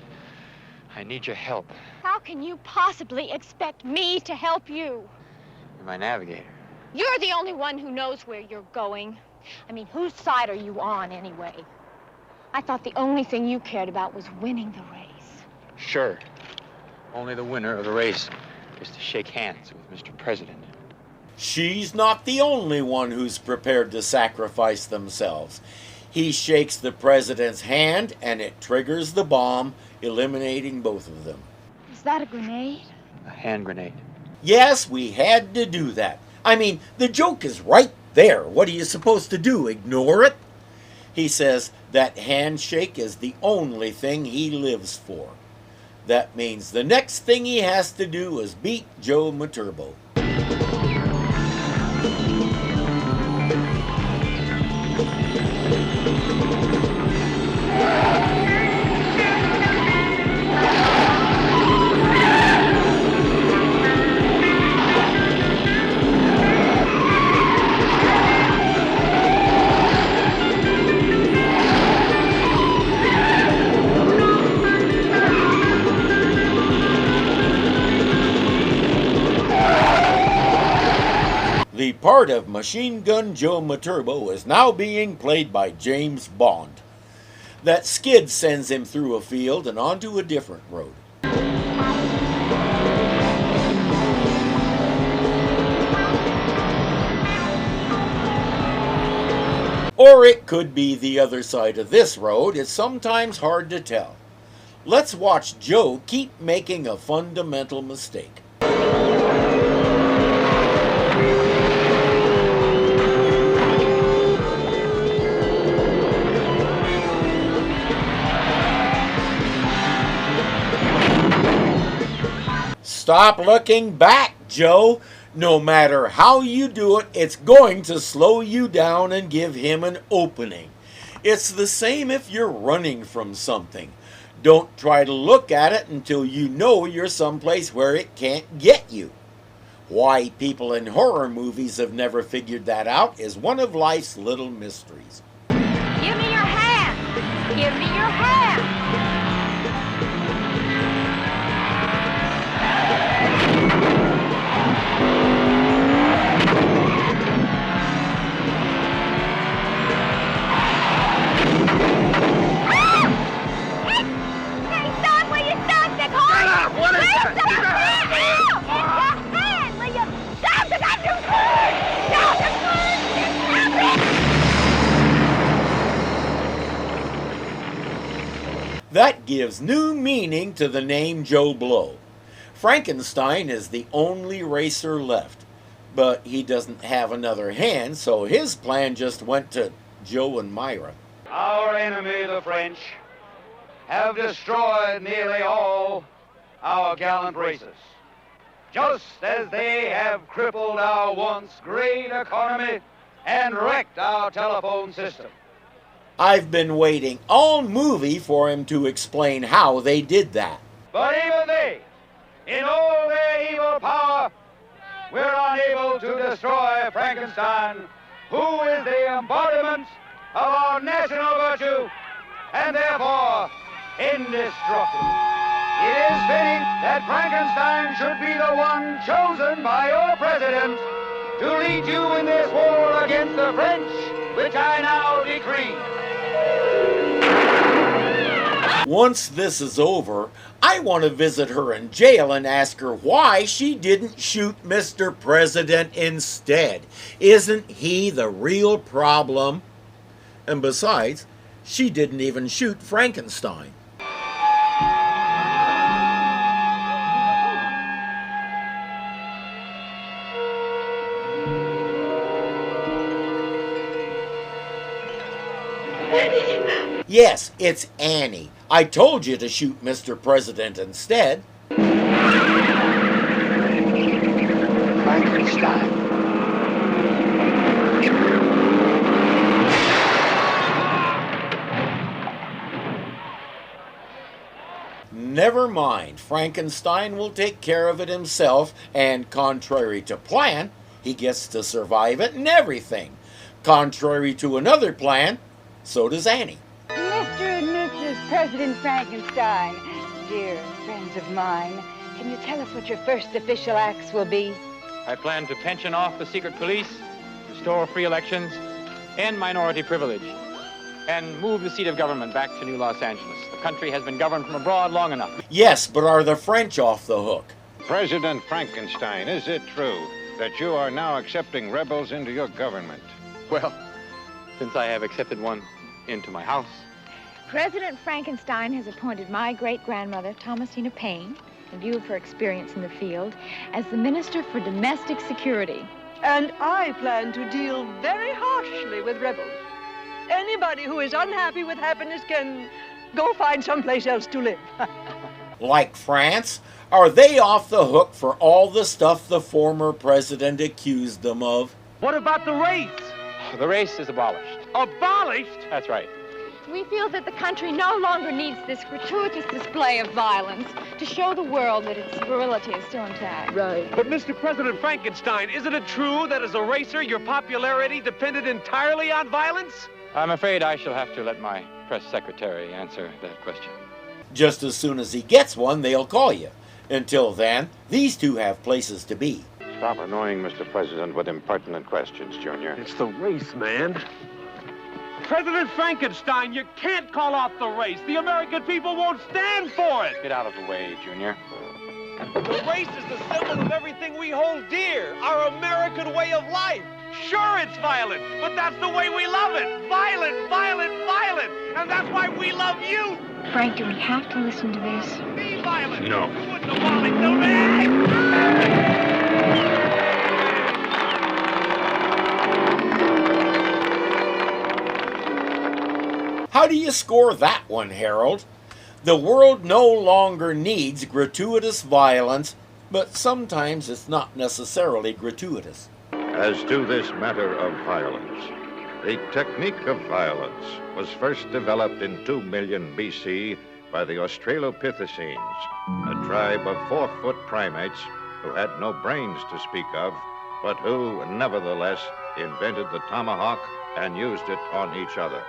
I need your help. How can you possibly expect me to help you? You're my navigator. You're the only one who knows where you're going. I mean, whose side are you on anyway? I thought the only thing you cared about was winning the race. Sure. Only the winner of the race is to shake hands with Mr. President. She's not the only one who's prepared to sacrifice themselves. He shakes the president's hand and it triggers the bomb, eliminating both of them. Is that a grenade? A hand grenade. Yes, we had to do that. I mean, the joke is right there. What are you supposed to do, ignore it? He says that handshake is the only thing he lives for. That means the next thing he has to do is beat Joe Viturbo. The part of Machine Gun Joe Viturbo is now being played by James Bond. That skid sends him through a field and onto a different road. Or it could be the other side of this road. It's sometimes hard to tell. Let's watch Joe keep making a fundamental mistake. Stop looking back, Joe. No matter how you do it, it's going to slow you down and give him an opening. It's the same if you're running from something. Don't try to look at it until you know you're someplace where it can't get you. Why people in horror movies have never figured that out is one of life's little mysteries. Give me your hand! Give me your hand! What is that? That gives new meaning to the name Joe Blow. Frankenstein is the only racer left, but he doesn't have another hand, so his plan just went to Joe and Myra. Our enemy, the French, have destroyed nearly all our gallant racers, just as they have crippled our once great economy and wrecked our telephone system. I've been waiting all movie for him to explain how they did that. But even they, in all their evil power, we're unable to destroy Frankenstein, who is the embodiment of our national virtue and therefore indestructible. It is fitting that Frankenstein should be the one chosen by your president to lead you in this war against the French, which I now decree. Once this is over, I want to visit her in jail and ask her why she didn't shoot Mr. President instead. Isn't he the real problem? And besides, she didn't even shoot Frankenstein. Yes, it's Annie. I told you to shoot Mr. President instead. Frankenstein. Never mind, Frankenstein will take care of it himself, and contrary to plan, he gets to survive it and everything. Contrary to another plan, so does Annie. Mr. and Mrs. President Frankenstein, dear friends of mine, can you tell us what your first official acts will be? I plan to pension off the secret police, restore free elections, end minority privilege, and move the seat of government back to New Los Angeles. The country has been governed from abroad long enough. Yes, but are the French off the hook? President Frankenstein, is it true that you are now accepting rebels into your government? Well, since I have accepted one into my house. President Frankenstein has appointed my great-grandmother, Thomasina Paine, in view of her experience in the field, as the Minister for Domestic Security. And I plan to deal very harshly with rebels. Anybody who is unhappy with happiness can go find someplace else to live. Like France? Are they off the hook for all the stuff the former president accused them of? What about the race? The race is abolished. Abolished? That's right. We feel that the country no longer needs this gratuitous display of violence to show the world that its virility is still intact. Right. But Mr. President Frankenstein, isn't it true that as a racer, your popularity depended entirely on violence? I'm afraid I shall have to let my press secretary answer that question. Just as soon as he gets one, they'll call you. Until then, these two have places to be. Stop annoying Mr. President with impertinent questions, Junior. It's the race, man. President Frankenstein, you can't call off the race. The American people won't stand for it. Get out of the way, Junior. The race is the symbol of everything we hold dear, our American way of life. Sure, it's violent, but that's the way we love it. Violent, violent, violent. And that's why we love you. Frank, do we have to listen to this? Be violent. No. You wouldn't abolish the race. How do you score that one, Harold? The world no longer needs gratuitous violence, but sometimes it's not necessarily gratuitous. As to this matter of violence, the technique of violence was first developed in 2 million BC by the Australopithecines, a tribe of 4-foot primates who had no brains to speak of, but who nevertheless invented the tomahawk and used it on each other.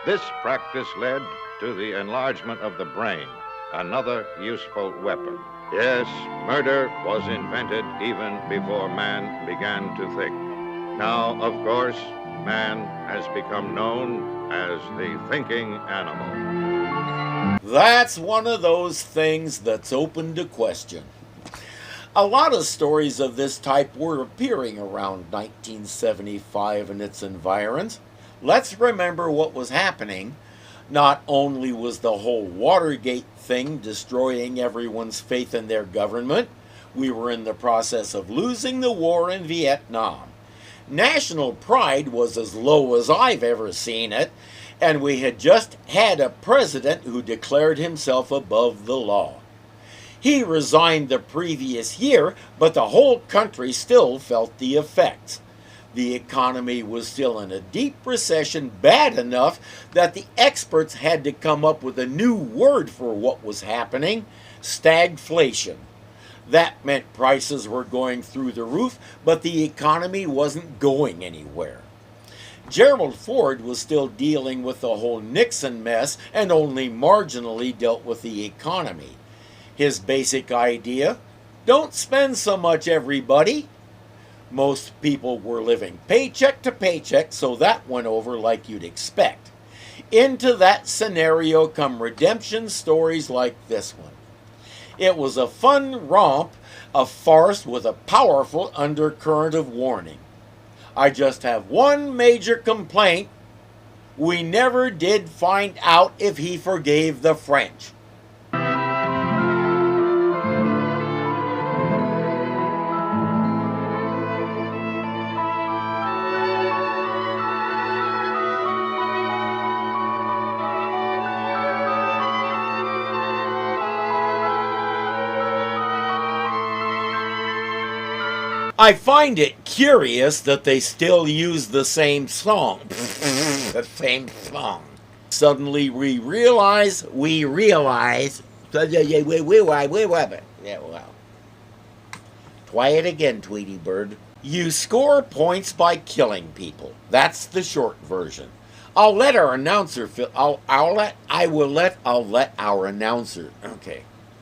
This practice led to the enlargement of the brain, another useful weapon. Yes, murder was invented even before man began to think. Now, of course, man has become known as the thinking animal. That's one of those things that's open to question. A lot of stories of this type were appearing around 1975 and its environs. Let's remember what was happening. Not only was the whole Watergate thing destroying everyone's faith in their government, we were in the process of losing the war in Vietnam. National pride was as low as I've ever seen it, and we had just had a president who declared himself above the law. He resigned the previous year, but the whole country still felt the effects. The economy was still in a deep recession, bad enough that the experts had to come up with a new word for what was happening: stagflation. That meant prices were going through the roof, but the economy wasn't going anywhere. Gerald Ford was still dealing with the whole Nixon mess and only marginally dealt with the economy. His basic idea: don't spend so much, everybody. Most people were living paycheck to paycheck, so that went over like you'd expect. Into that scenario come redemption stories like this one. It was a fun romp, a farce with a powerful undercurrent of warning. I just have one major complaint. We never did find out if he forgave the French. I find it curious that they still use the same song. The same song. Suddenly we realize. Yeah, well. Try it again, Tweety Bird. You score points by killing people. That's the short version. I'll let our announcer. Okay.